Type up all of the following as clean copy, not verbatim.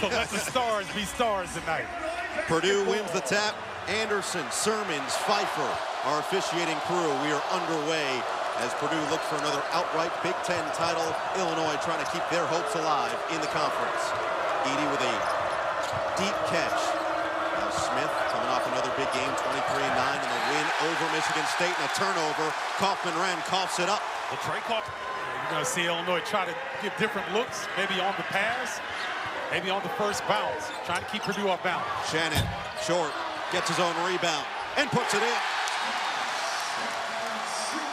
So let the stars be stars tonight. Purdue wins the tap. Anderson, Sermons, Pfeiffer, our officiating crew. We are underway as Purdue looks for another outright Big Ten title. Illinois trying to keep their hopes alive in the conference. Edey with a deep catch. Now Smith coming off another big game, 23-9 in a win over Michigan State, and a turnover. Kaufman-Renn coughs it up. Well, Trey Kaufman. You're going to see Illinois try to give different looks, maybe on the pass, maybe on the first bounce, trying to keep Purdue off balance. Shannon, short, gets his own rebound, and puts it in.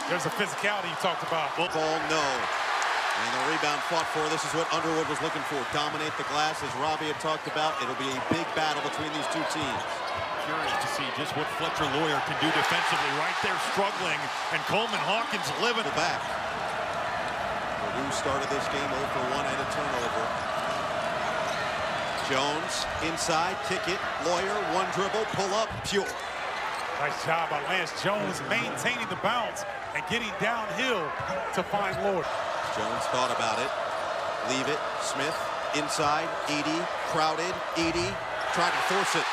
There's a physicality you talked about. Ball, no. And the rebound fought for. This is what Underwood was looking for. Dominate the glass, as Robbie had talked about. It'll be a big battle between these two teams. Curious to see just what Fletcher Lawyer can do defensively. Right there struggling, and Coleman Hawkins living. The back. Purdue started this game 0 for 1 and a turnover. Jones inside, kick it. Lawyer, one dribble, pull up, pure. Nice job by Lance Jones maintaining the bounce and getting downhill to find Lawyer. Jones thought about it. Leave it. Smith inside. Edey crowded. Edey tried to force it.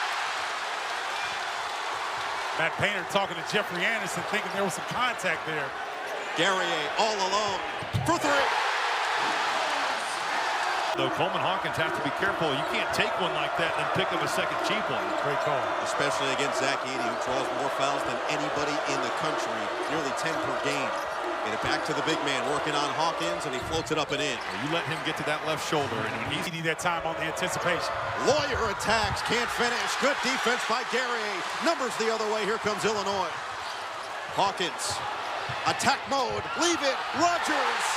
Matt Painter talking to Jeffrey Anderson, thinking there was some contact there. Guerrier all alone for three. Though Coleman Hawkins has to be careful. You can't take one like that and then pick up a second cheap one. Great call. Especially against Zach Edey, who draws more fouls than anybody in the country. Nearly 10 per game. Get it back to the big man, working on Hawkins, and he floats it up and in. You let him get to that left shoulder, and when he's Edey that time on the anticipation. Lawyer attacks, can't finish. Good defense by Guerrier. Numbers the other way. Here comes Illinois. Hawkins, attack mode. Leave it. Rogers.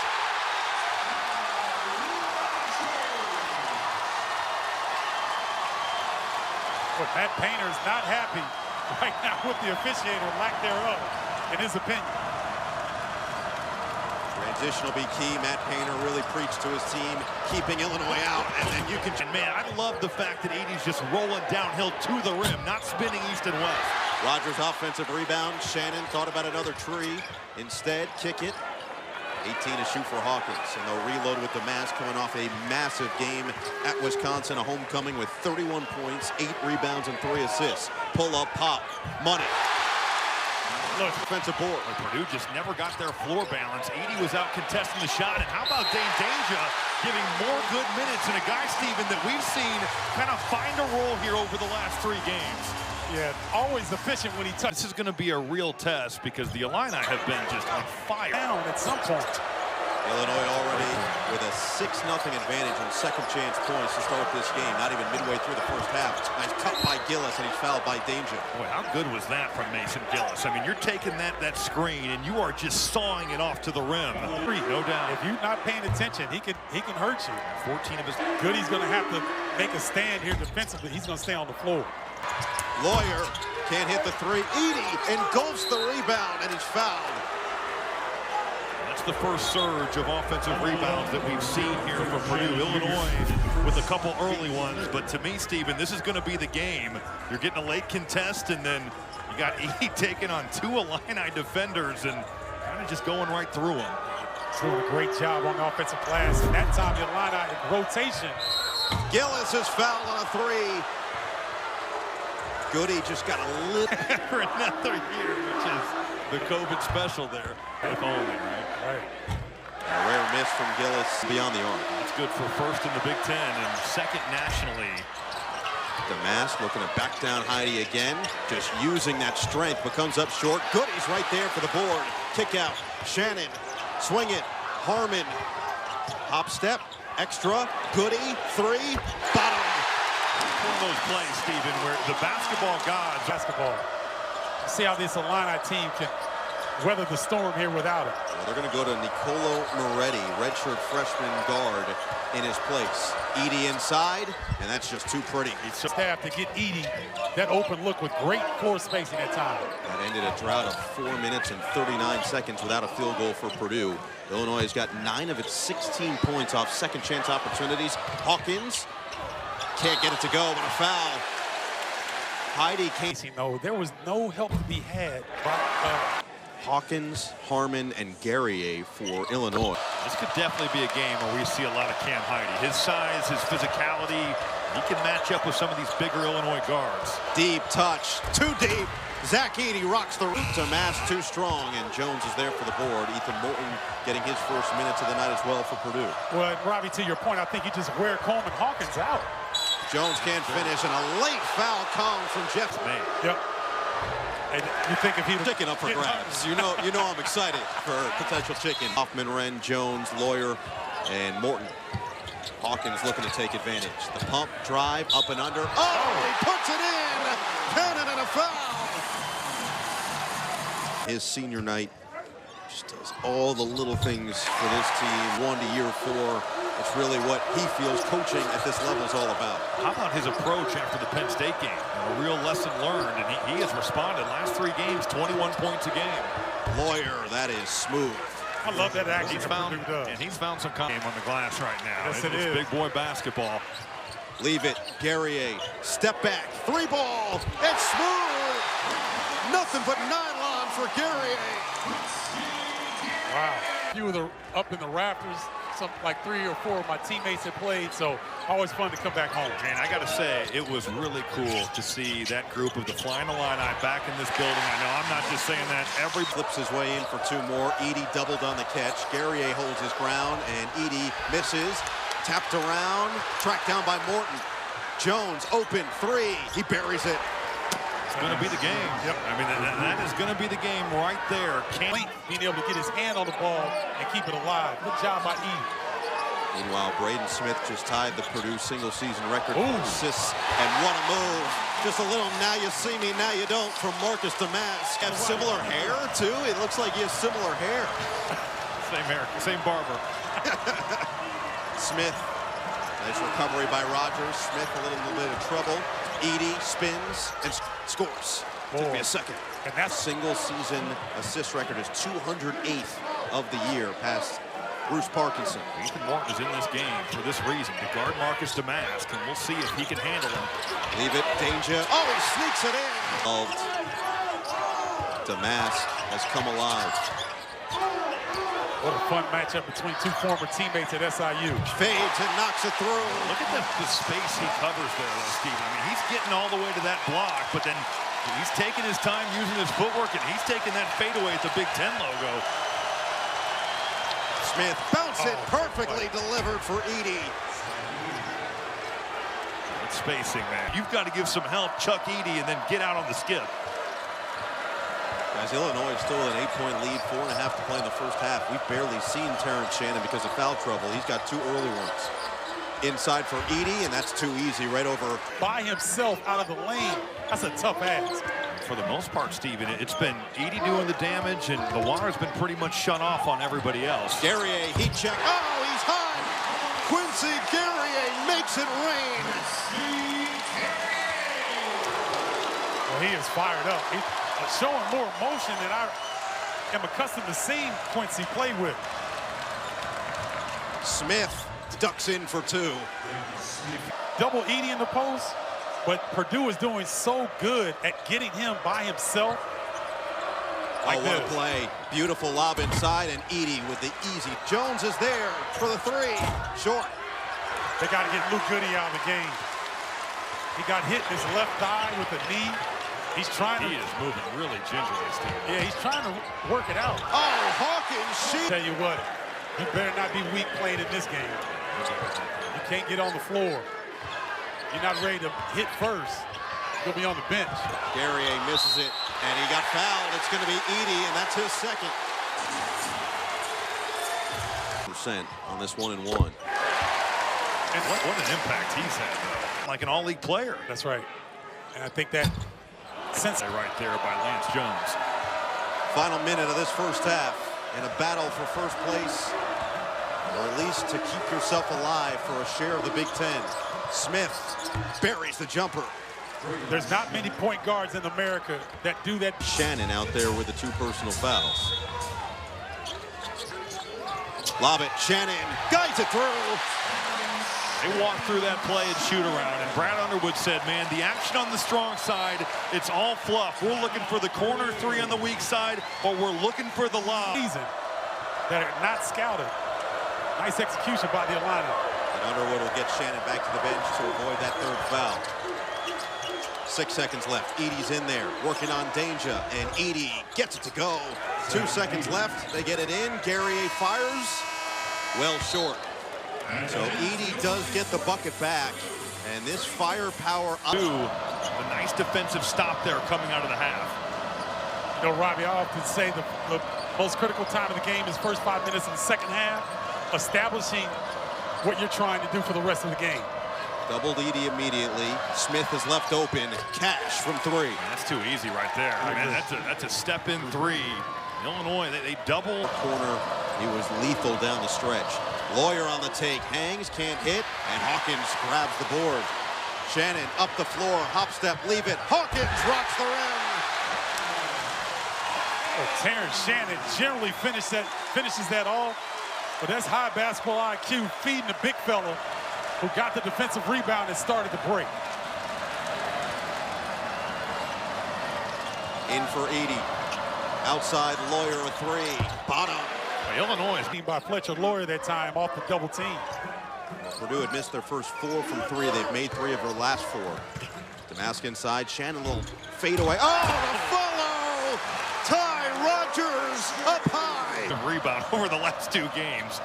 But Matt Painter is not happy right now with the officiator, lack thereof, in his opinion. Transition will be key. Matt Painter really preached to his team, keeping Illinois out, and then you can... Man, I love the fact that Edey's just rolling downhill to the rim, not spinning east and west. Rogers offensive rebound. Shannon thought about another tree. Instead, kick it. 18 to shoot for Hawkins, and they'll reload with the mask, coming off a massive game at Wisconsin, a homecoming with 31 points, 8 rebounds, and 3 assists. Pull up, pop, money. Look, defensive board. Purdue just never got their floor balance. Edey was out contesting the shot, and how about Dane Danger giving more good minutes, and a guy, Steven, that we've seen kind of find a role here over the last 3 games. Yeah, always efficient when he touches. This is going to be a real test because the Illini have been just on fire. Down at some point. Illinois already with a 6-0 advantage on second chance points to start this game, not even midway through the first half. Nice cut by Gillis, and he's fouled by Danger. Boy, how good was that from Mason Gillis? I mean, you're taking that screen, and you are just sawing it off to the rim. No doubt. If you're not paying attention, he can hurt you. 14 of his... Goody's going to have to make a stand here defensively. He's going to stay on the floor. Lawyer can't hit the three. Edey engulfs the rebound, and he's fouled. That's the first surge of offensive rebounds that we've seen here from Purdue. Illinois with a couple early ones, but to me, Steven, this is going to be the game. You're getting a late contest, and then you got Edey taking on 2 Illini defenders and kind of just going right through them. Doing a great job on the offensive glass, and that time the Illini in rotation. Gillis is fouled on a 3. Goody just got a little... For another year, which is the COVID special there. If only, right? Right. A rare miss from Gillis beyond the arc. That's good for first in the Big Ten and second nationally. Damask looking to back down Heidi again. Just using that strength, but comes up short. Goody's right there for the board. Kick out. Shannon. Swing it. Harmon. Hop step. Extra. Goody. 3. Bottom. One of those plays, Steven, where the basketball gods... See how this Illini team can weather the storm here without it. Well, they're going to go to Nicolo Moretti, redshirt freshman guard, in his place. Edey inside, and that's just too pretty. It's staff to get Edey that open look with great floor spacing at time. That ended a drought of 4 minutes and 39 seconds without a field goal for Purdue. Illinois has got 9 of its 16 points off second chance opportunities. Hawkins can't get it to go, but a foul. Heidi can't. No, there was no help to be had by Hawkins, Harmon, and Guerrier for Illinois. This could definitely be a game where we see a lot of Cam Heidi. His size, his physicality, He can match up with some of these bigger Illinois guards. Deep touch, too deep. Zach Edey rocks the Damas too strong, and Jones is there for the board. Ethan Morton getting his first minutes of the night as well for Purdue. Well, and Robbie, to your point, I think you just wear Coleman Hawkins out. Jones can't finish, and a late foul comes from Jeff. Man. Yep. And you think if he was Chicken up for grabs. You know I'm excited for potential chicken. Hoffman, Wren, Jones, Lawyer, and Morton. Hawkins looking to take advantage. The pump, drive, up and under. Oh, he puts it in! Cannon and a foul! His senior night just does all the little things for this team. 1 to year 4. It's really what he feels coaching at this level is all about. How about his approach after the Penn State game? A real lesson learned, and he has responded. Last 3 games, 21 points a game. Lawyer, that is smooth. I love that action. He's found some game on the glass right now. Yes, it is is. Big boy basketball. Leave it, Guerrier, step back, 3 ball, it's smooth! Nothing but nylon for Guerrier. Wow. A few of the up in the rafters, like 3 or 4 of my teammates had played, so always fun to come back home. And I got to say, it was really cool to see that group of the Flying Illini back in this building. I know I'm not just saying that. Every flips his way in for 2 more. Edey doubled on the catch. Guerrier holds his ground, and Edey misses. Tapped around, tracked down by Morton. Jones open 3. He buries it. It's going to be the game. Yep. I mean, that is going to be the game right there. Being able to get his hand on the ball and keep it alive. Good job by Edey. Meanwhile, Braden Smith just tied the Purdue single-season record Ooh. for assists, and what a move. Just a little now you see me, now you don't from Marcus Damas. Have similar hair, too? It looks like he has similar hair. Same hair, same barber. Smith, nice recovery by Rogers. Smith a little bit of trouble. Edey spins and scores. Took me a second. And that single-season assist record is 208th of the year, past Bruce Parkinson. Ethan Morton is in this game for this reason, to guard Marcus Damas, and we'll see if he can handle him. Leave it, danger. Oh, he sneaks it in. Damas has come alive. what a fun matchup between 2 former teammates at SIU. Fades and knocks it through. Look at the space he covers there, though, Steve. I mean, he's getting all the way to that block, but then he's taking his time using his footwork, and he's taking that fadeaway at the Big Ten logo. Smith bounced it perfectly delivered for Edey. It's spacing, man. You've got to give some help, Chuck Edey, and then get out on the skip. Guys, Illinois is still an 8-point lead, 4.5 to play in the first half. We've barely seen Terrence Shannon because of foul trouble. He's got 2 early ones. Inside for Edey, and that's too easy, right over. By himself out of the lane. That's a tough ask. For the most part, Steven, it's been Edey doing the damage, and the water's been pretty much shut off on everybody else. Guerrier, heat check. Oh, he's high. Quincy Guerrier makes it rain. Well, he is fired up. He's showing more emotion than I am accustomed to seeing Quincy play with. Smith ducks in for 2. Double Edey in the post, but Purdue is doing so good at getting him by himself. Like what a play. Beautiful lob inside, and Edey with the easy. Jones is there for the 3. Short. They got to get Luke Goody out of the game. He got hit in his left thigh with a knee. He's trying to... He is moving really gingerly, Steve. Yeah, he's trying to work it out. Oh, Hawkins, Tell you what, you better not be weak playing in this game. You can't get on the floor. You're not ready to hit first. You'll be on the bench. Guerrier misses it, and he got fouled. It's going to be Edey, and that's his second. % on this 1-and-1. And what an impact he's had, though. Like an all-league player. That's right. And I think that sense right there by Lance Jones. Final minute of this first half in a battle for first place, or at least to keep yourself alive for a share of the Big Ten. Smith buries the jumper. There's not many point guards in America that do that. Shannon out there with the 2 personal fouls. Lob it, Shannon guides it through. They walked through that play and shoot around, and Brad Underwood said, man, the action on the strong side, it's all fluff. We're looking for the corner 3 on the weak side, or we're looking for the lob. That are not scouted. Nice execution by the Illini. And Underwood will get Shannon back to the bench to avoid that 3rd foul. 6 seconds left. Edie's in there, working on Danger, and Edie gets it to go. 2 seconds left. They get it in. Guerrier fires. Well short. So Edie does get the bucket back, and this firepower up. A nice defensive stop there coming out of the half. You know, Robbie, I often say the most critical time of the game is first 5 minutes in the second half, establishing what you're trying to do for the rest of the game. Doubled Edie immediately. Smith is left open. Cash from 3. That's too easy right there. I mean, that's a step-in 3. Illinois, they double. Corner, he was lethal down the stretch. Lawyer on the take, hangs, can't hit, and Hawkins grabs the board. Shannon up the floor, hop step, leave it. Hawkins rocks the rim. Well, Terrence Shannon generally finishes that off, but that's high basketball IQ, feeding the big fella who got the defensive rebound and started the break. In for Edie. Outside Lawyer a 3. Bottom. Illinois is Team by Fletcher Lawyer that time off the double team. Purdue had missed their first 4 from 3. They've made 3 of their last 4. Damask inside. Shannon a little fade away. Oh, the follow! Ty Rogers up high. the rebound over the last 2 games.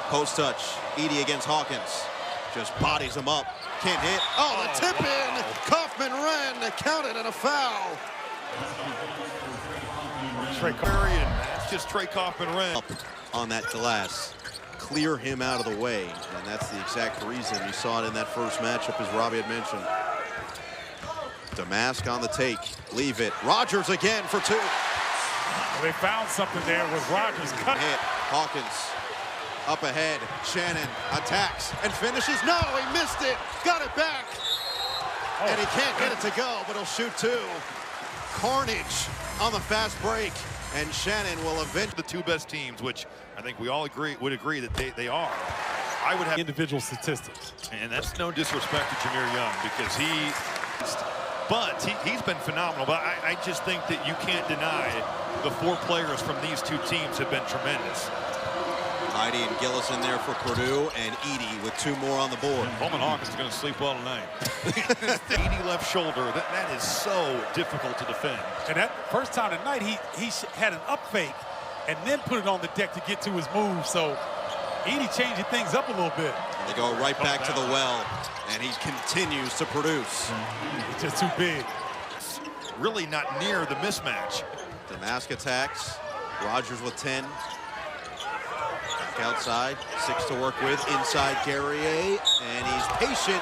Post touch. Edie against Hawkins. Just bodies him up. Can't hit. Oh, the tip in. Kaufman-Renn counted and a foul. That's just Trey Kaufman-Renn. Up on that glass. Clear him out of the way. And that's the exact reason you saw it in that first matchup, as Robbie had mentioned. Damask on the take. Leave it. Rogers again for 2. Well, they found something there with Rogers cut. Hit. Hawkins up ahead. Shannon attacks and finishes. No, he missed it. Got it back. And he can't get it to go, but he'll shoot 2. Carnage on the fast break. And Shannon will eventually. The 2 best teams, which I think we all would agree that they are. I would have Individual statistics. and that's no disrespect to Jameer Young, because he's been phenomenal. But I just think that you can't deny the 4 players from these 2 teams have been tremendous. Heidi and Gillis in there for Purdue, and Edie with 2 more on the board. Bowman Hawkins is going to sleep well tonight. Edie left shoulder, that is so difficult to defend. And that first time tonight, he had an up fake and then put it on the deck to get to his move. So Edie changing things up a little bit. They go right back to the well, and he continues to produce. It's just too big. Really not near the mismatch. Damask attacks. Rogers with 10. Back outside. 6 to work with. Inside Guerrier, and he's patient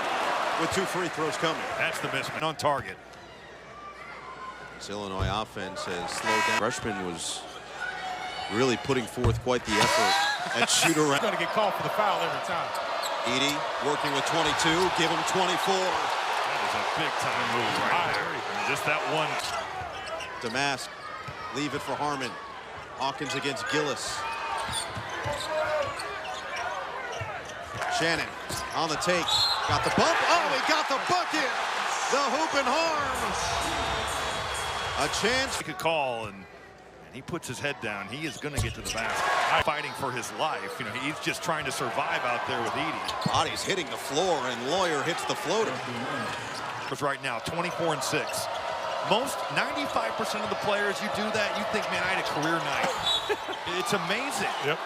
with 2 free throws coming. That's the mismatch on target. This Illinois offense has slowed down. Freshman was really putting forth quite the effort at shoot around. Going to get called for the foul every time. Edie working with 22. Give him 24. That is a big-time move right there. And just that one. Damask, leave it for Harmon. Hawkins against Gillis. Shannon on the take. Got the bump. Oh, he got the bucket. The hoop and harm. A chance. He could call, and he puts his head down. He is going to get to the basket. Fighting for his life. You know, he's just trying to survive out there with Edie. Body's hitting the floor, and Lawyer hits the floater. Right now, 24 and 6. Most 95% of the players, you do that, you think, man, I had a career night. It's amazing. Yep.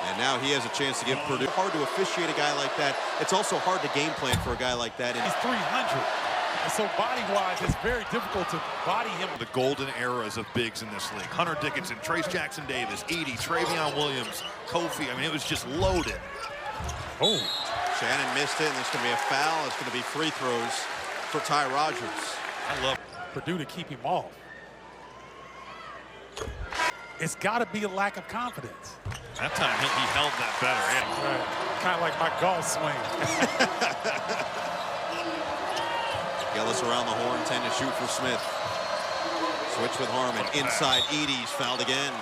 And now he has a chance to give Purdue. Hard to officiate a guy like that. It's also hard to game plan for a guy like that. He's 300. And so body-wise, it's very difficult to body him. The golden eras of bigs in this league. Hunter Dickinson, Trace Jackson Davis, Edie, Travion Williams, Kofi. I mean, it was just loaded. Oh. Shannon missed it, and there's going to be a foul. It's going to be free throws for Ty Rogers. I love Purdue to keep him off. It's got to be a lack of confidence. that time. He held that better. Yeah. Right. Kind of like my golf swing. Gillis around the horn, 10 to shoot for Smith. Switch with Harmon. Inside, Edie's fouled again.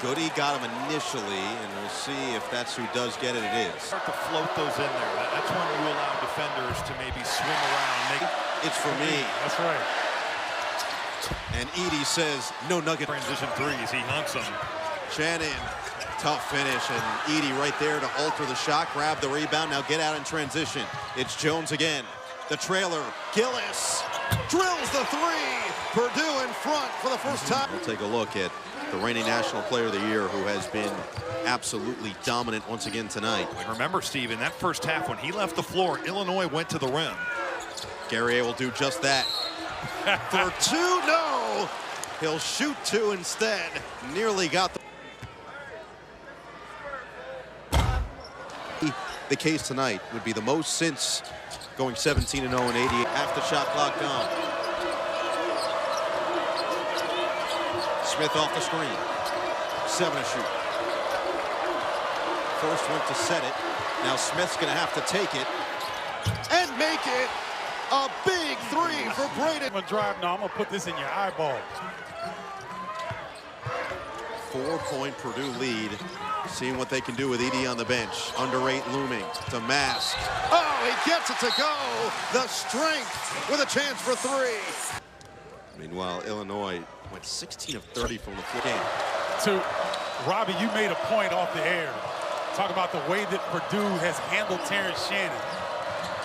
Goody got him initially, and we'll see if that's who does get it. It is. Start to float those in there. That's when you allow defenders to maybe swim around. It's for me. That's right. And Edie says, no nugget. Transition threes. He hunts them. Shannon Tough finish, and Edey right there to alter the shot, grab the rebound, now get out in transition. It's Jones again. The trailer, Gillis drills the three. Purdue in front for the first time. We'll take a look at the reigning National Player of the Year, who has been absolutely dominant once again tonight. Remember, Steve, in that first half, when he left the floor, Illinois went to the rim. Guerrier will do just that. For two, no! He'll shoot two instead. Nearly got the case tonight. Would be the most since going 17-0 in 88. Half the shot clock gone. Smith off the screen. 7 to shoot. First went to set it. Now Smith's going to have to take it and make it. A big three for Braden. I'm gonna drive now. I'm gonna put this in your eyeball. 4-point Purdue lead. Seeing what they can do with Edey on the bench. Under 8 looming. To Mask. Oh, he gets it to go. The strength with a chance for 3. Meanwhile, Illinois went 16 of 30 from the game. To Robbie, you made a point off the air. Talk about the way that Purdue has handled Terrence Shannon.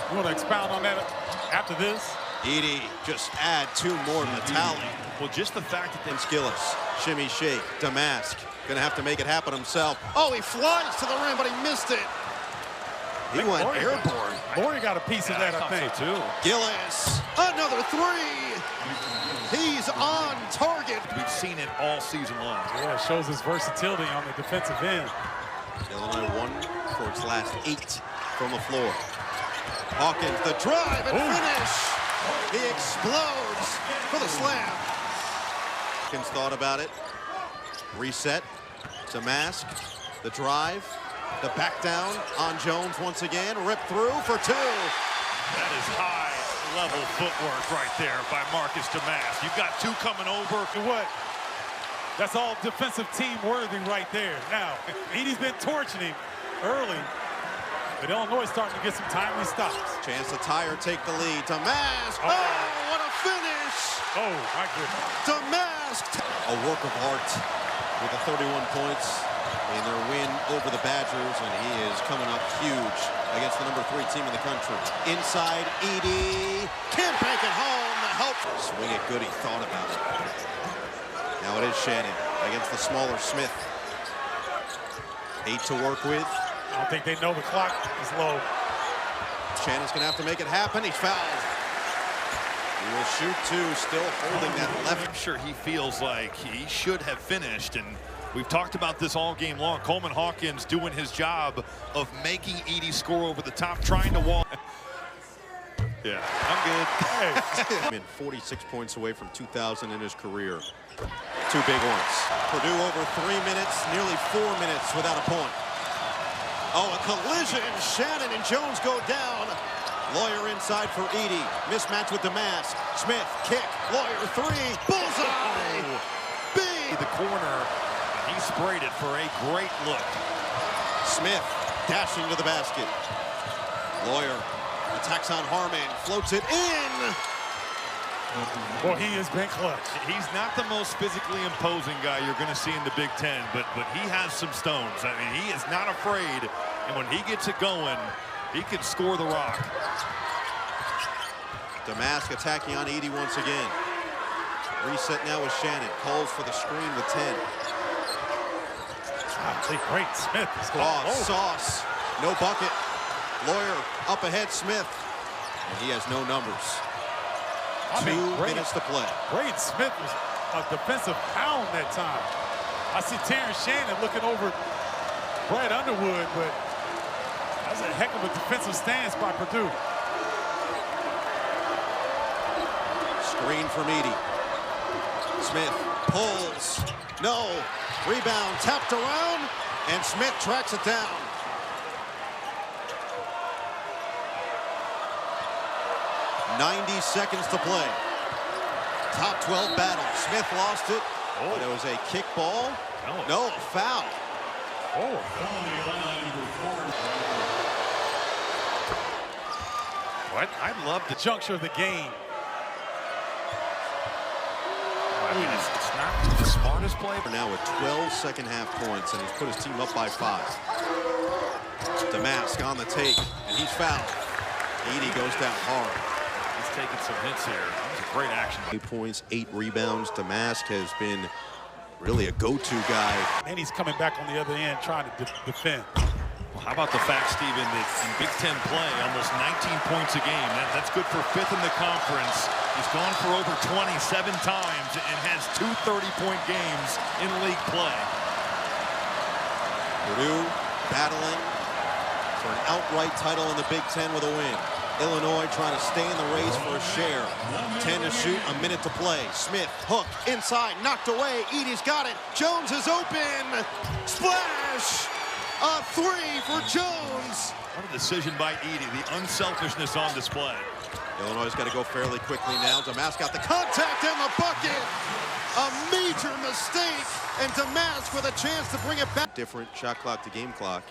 You want to expound on that after this? Edey just add 2 more to the tally. Well, just the fact that Gillis, shimmy shake, Damask, gonna have to make it happen himself. Oh, he flies to the rim, but he missed it. He went airborne. Laurie got a piece of that, I think. So too. Gillis, another 3. He's on target. We've seen it all season long. Yeah, shows his versatility on the defensive end. Illinois 1 for its last 8 from the floor. Hawkins, the drive and finish. He explodes for the slam. Hawkins thought about it. Reset to Mask. The drive. The back down on Jones once again. Rip through for 2. That is high-level footwork right there by Marcus Damask. You've got 2 coming over. What? That's all defensive team worthy right there. Now, Edey's been torching him early, but Illinois starting to get some timely stops. Chance to tie or take the lead. Damask. Oh, what a finish. Oh, my goodness. Damask. A work of art with the 31 points in their win over the Badgers, and he is coming up huge against the number 3 team in the country. Inside, Edey. Can't bank it home. The help. Swing it good. He thought about it. Now it is Shannon against the smaller Smith. 8 to work with. I don't think they know the clock is low. Shannon's going to have to make it happen. He's fouled. He will shoot 2, still holding that left. I'm sure he feels like he should have finished, and we've talked about this all game long. Coleman Hawkins doing his job of making Edey score over the top, trying to wall. Yeah, I'm good. Hey. Been 46 points away from 2,000 in his career. 2 big ones. Purdue over 3 minutes, nearly 4 minutes without a point. Oh, a collision. Shannon and Jones go down. Lawyer inside for Edey. Mismatch with Damask. Smith, kick. Lawyer 3. Bullseye. Big. The corner. He sprayed it for a great look. Smith dashing to the basket. Lawyer attacks on Harmon. Floats it in. Well, he has been clutch. He's not the most physically imposing guy you're going to see in the Big Ten, but he has some stones. I mean, he is not afraid, and when he gets it going, he can score the rock. Damask attacking on Edey once again. Reset now with Shannon. Calls for the screen with 10. Great Smith. Sauce. No bucket. Lawyer up ahead, Smith. And he has no numbers. 2 minutes to play. Braden Smith was a defensive pound that time. I see Terrence Shannon looking over Brad Underwood, but that's a heck of a defensive stance by Purdue. Screen from Edey. Smith pulls. No. Rebound tapped around, and Smith tracks it down. .90 seconds to play. Top 12 battle. Smith lost it, but it was a kick ball. No, foul. What? I love the juncture of the game. I mean, it's not the smartest this play. Now with 12 second-half points, and he's put his team up by 5. Damask on the take, and he's fouled. Edey goes down hard. He's taking some hits here. That was a great action. 8 points, 8 rebounds. Damask has been really a go-to guy. And he's coming back on the other end trying to defend. Well, how about the fact, Stephen, that in Big Ten play, almost 19 points a game. That's good for 5th in the conference. He's gone for over 27 times and has 2 30-point games in league play. Purdue battling for an outright title in the Big Ten with a win. Illinois trying to stay in the race for a share. 10 to shoot, a minute to play. Smith, hook, inside, knocked away. Edey's got it. Jones is open. Splash! A 3 for Jones. What a decision by Edey. The unselfishness on display. Illinois has got to go fairly quickly now. Damask got the contact and the bucket. A major mistake, and Damask with a chance to bring it back. Different shot clock to game clock.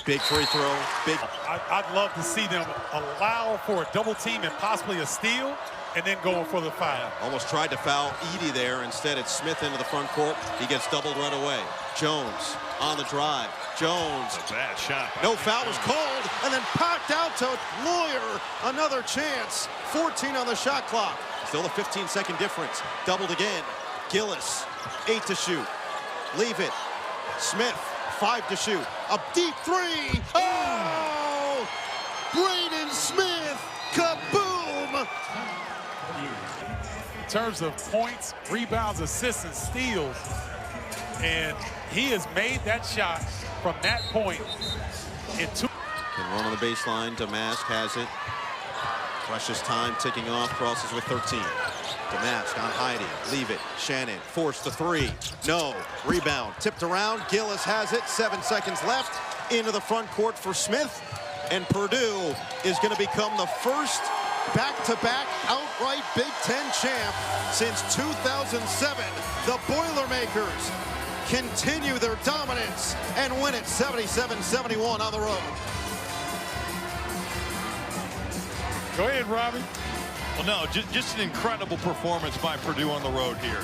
Big free throw. Big. I'd love to see them allow for a double team and possibly a steal, and then going for the foul. Almost tried to foul Edey there. Instead, it's Smith into the front court. He gets doubled right away. Jones on the drive. Jones. A bad shot. No foul was called, and then packed out to Lawyer. Another chance. 14 on the shot clock. Still a 15-second difference. Doubled again. Gillis, 8 to shoot. Leave it. Smith, 5 to shoot. A deep 3. Oh! Braden Smith. Kaboom! In terms of points, rebounds, assists, and steals, and he has made that shot from that point in 2. Can run on the baseline. Damask has it. Precious time ticking off. Crosses with 13. Damask on Heidi. Leave it. Shannon forced the 3. No. Rebound. Tipped around. Gillis has it. 7 seconds left. Into the front court for Smith. And Purdue is going to become the first back-to-back outright Big Ten champ since 2007. The Boilermakers continue their dominance and win it 77-71 on the road. Go ahead, Robbie. Well, no, just an incredible performance by Purdue on the road here.